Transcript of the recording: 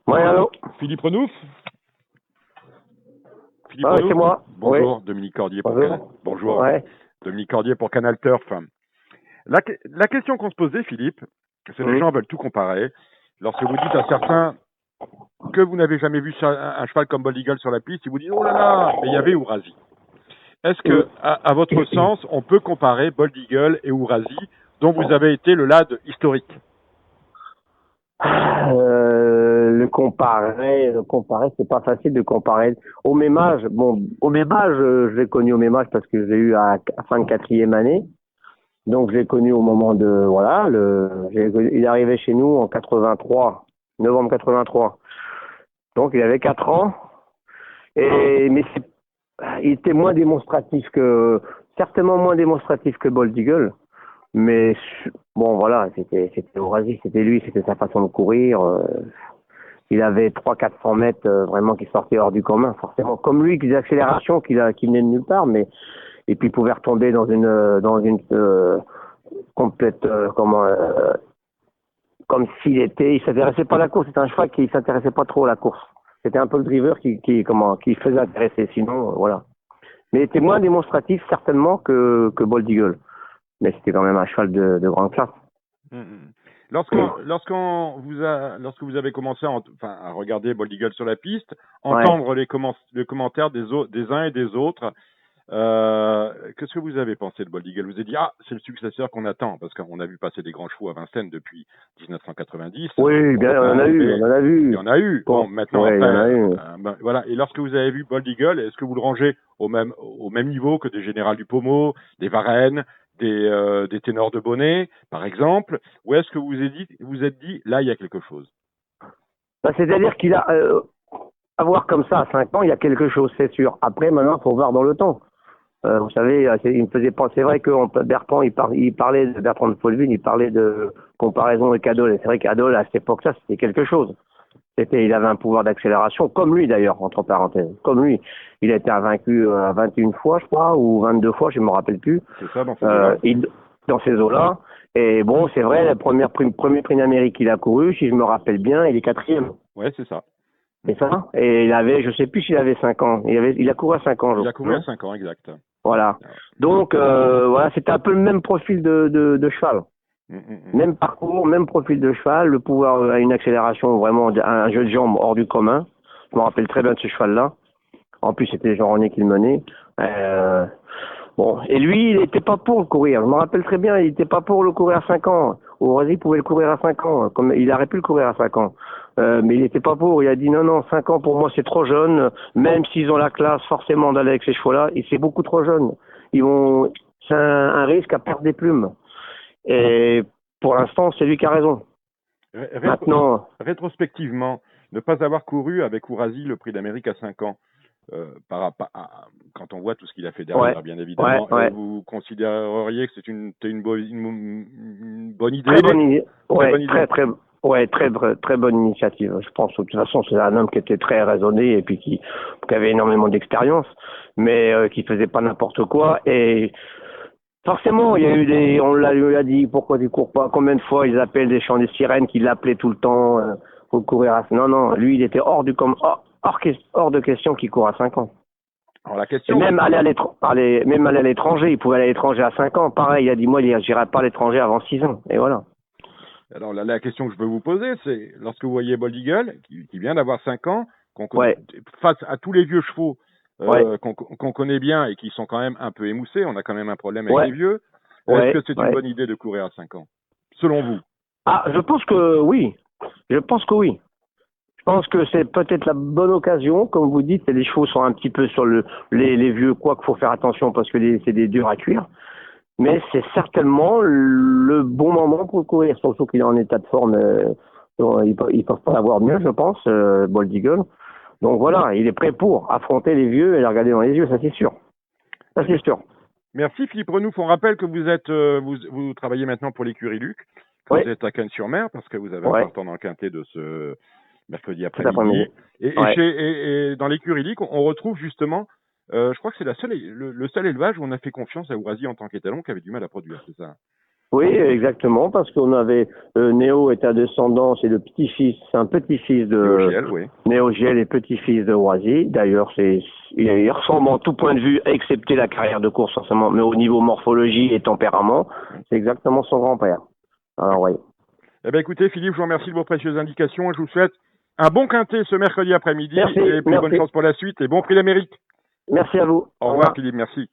Ouais, allô? Philippe Renouf. Philippe Ah, c'est Renouf. moi. Oui. Bonjour, Dominique Cordier pour Canal. Bonjour. Bonjour, Ouais. Dominique Cordier pour Canal Turf. La question qu'on se posait, Philippe, c'est que les Hum. gens veulent tout comparer. Lorsque vous dites à certains que vous n'avez jamais vu un cheval comme Bold Eagle sur la piste, ils vous disent oh là là, mais il y avait Ourasi. Est-ce Hum. que, à votre sens, on peut comparer Bold Eagle et Ourasi, dont vous avez été le lad historique? Le comparer, c'est pas facile de comparer. Au même âge, bon, au même âge, je l'ai connu au même âge parce que je l'ai eu à fin de quatrième année. Donc, je l'ai connu au moment de, voilà, il est arrivé chez nous en 83, novembre 83. Donc, il avait 4 ans. Mais il était moins démonstratif certainement moins démonstratif que Bold Eagle. Mais bon, voilà, c'était Ourasi, c'était lui, c'était sa façon de courir. Il avait 300-400 mètres vraiment qui sortaient hors du commun, forcément. Comme lui, des accélérations qui venaient de nulle part, mais et puis il pouvait retomber dans une complète comme il s'intéressait pas à la course. C'était un cheval qui s'intéressait pas trop à la course. C'était un peu le driver qui faisait intéresser. Sinon, voilà. Mais il était moins démonstratif certainement que Bold Eagle. Mais c'était quand même un cheval de grande classe. Mhm. Lorsque vous avez commencé à regarder Bold Eagle sur la piste, Ouais. entendre les commentaires des uns et des autres, qu'est-ce que vous avez pensé de Bold Eagle? Vous avez dit, ah, c'est le successeur qu'on attend, parce qu'on a vu passer des grands chevaux à Vincennes depuis 1990. Oui, bien, on en a eu, on Mais en a il y vu. en a eu. Bon, Bon, maintenant, ouais, il y après, en a eu. voilà. Et lorsque vous avez vu Bold Eagle, est-ce que vous le rangez au même niveau que des Général du Pommeau, des Varennes, des Ténors de Bonnet, par exemple? Ou est-ce que vous êtes dit, là, il y a quelque chose? Bah, c'est-à-dire qu'il a, avoir comme ça à 5 ans, il y a quelque chose, c'est sûr. Après, maintenant, il faut voir dans le temps. Vous savez, il me faisait penser, c'est vrai que Bertrand, il parlait de Bertrand de Folleville, il parlait de comparaison avec Adol. Et c'est vrai qu'Adol, à cette époque-là, c'était quelque chose. Il avait un pouvoir d'accélération, comme lui d'ailleurs, entre parenthèses. Comme lui. Il a été vaincu 21 fois, je crois, ou 22 fois, je ne me rappelle plus. C'est ça, dans ces eaux-là? Dans ces eaux-là. Et bon, c'est vrai, premier prix d'Amérique qu'il a couru, si je me rappelle bien, il est quatrième. Ouais, c'est ça. C'est ça. Et il avait, je sais plus s'il avait 5 ans. Il a couru à 5 ans, je Il a crois, couru à non? 5 ans, exact. Voilà. Ah ouais. Donc, voilà, c'était un peu le même profil de cheval. Mm, mm, mm. Même parcours, même profil de cheval, le pouvoir à une accélération, vraiment, un jeu de jambes hors du commun. Je me rappelle très bien de ce cheval-là. En plus, c'était Jean-René qui le menait. Euh, bon, et lui, il n'était pas pour le courir. Je me rappelle très bien, il n'était pas pour le courir à 5 ans. Ourasi pouvait le courir à 5 ans, comme il aurait pu le courir à 5 ans. Mais il n'était pas pour. Il a dit non, non, 5 ans pour moi c'est trop jeune. Même s'ils ont la classe forcément d'aller avec ces chevaux-là, et c'est beaucoup trop jeune. C'est un risque à perdre des plumes. Et pour l'instant, c'est lui qui a raison. Rétro- Maintenant, Rétrospectivement, ne pas avoir couru avec Ourasi le prix d'Amérique à 5 ans, quand on voit tout ce qu'il a fait ouais, derrière, bien ouais, évidemment, ouais. vous considéreriez que c'est une bonne idée? Très bonne idée. Très Ouais, bonne idée. très bonne initiative. Je pense que de toute façon, c'est un homme qui était très raisonné et puis qui avait énormément d'expérience, mais qui faisait pas n'importe quoi. Et forcément, il y a eu on lui a dit, pourquoi tu cours pas? Combien de fois ils appellent des chants des sirènes qui l'appelaient tout le temps pour courir non, non, lui, il était hors de question qu'il court à 5 ans. Alors la Et question, même même aller à l'étranger, il pouvait aller à l'étranger à 5 ans. Pareil, il a dit, moi, j'irai pas à l'étranger avant 6 ans. Et voilà. alors la question que je veux vous poser, c'est lorsque vous voyez Bold Eagle, qui vient d'avoir 5 ans, Ouais, face à tous les vieux chevaux ouais, qu'on connaît bien et qui sont quand même un peu émoussés, on a quand même un problème avec ouais, les vieux. Est-ce que ouais, c'est une ouais. bonne idée de courir à 5 ans, selon vous? Ah, je pense que oui. Je pense que oui. Je pense que c'est peut-être la bonne occasion, comme vous dites, les chevaux sont un petit peu sur les vieux, quoi qu'il faut faire attention parce que c'est des durs à cuire. Mais c'est certainement le bon moment pour courir, surtout qu'il est en état de forme. Ils peuvent pas avoir mieux, je pense, Bold Eagle. Donc voilà, il est prêt pour affronter les vieux et les regarder dans les yeux, ça c'est sûr. Ça Très c'est bien. sûr. Merci Philippe Renouf. On rappelle que vous travaillez maintenant pour l'écurie Luc, que Oui, vous êtes à Cannes-sur-Mer parce que vous avez un ouais, partant dans le quintet de ce mercredi cet après-midi. après-midi. Ouais. Et dans l'écurie Luc, on retrouve justement, je crois que c'est le seul élevage où on a fait confiance à Ourasi en tant qu'étalon qui avait du mal à produire, c'est ça? Oui, exactement, parce qu'on avait Néo est un descendant, c'est le petit-fils, c'est un petit-fils de Néogiel, oui. Néogiel et petit-fils de Roisy. D'ailleurs, il ressemble en tout point de vue, excepté la carrière de course forcément, mais au niveau morphologie et tempérament, c'est exactement son grand-père. Alors oui. Eh bien, écoutez, Philippe, je vous remercie de vos précieuses indications et je vous souhaite un bon quintet ce mercredi après-midi Merci, et puis bonne merci. chance pour la suite et bon prix d'Amérique. Merci à vous. Au revoir, Philippe, merci.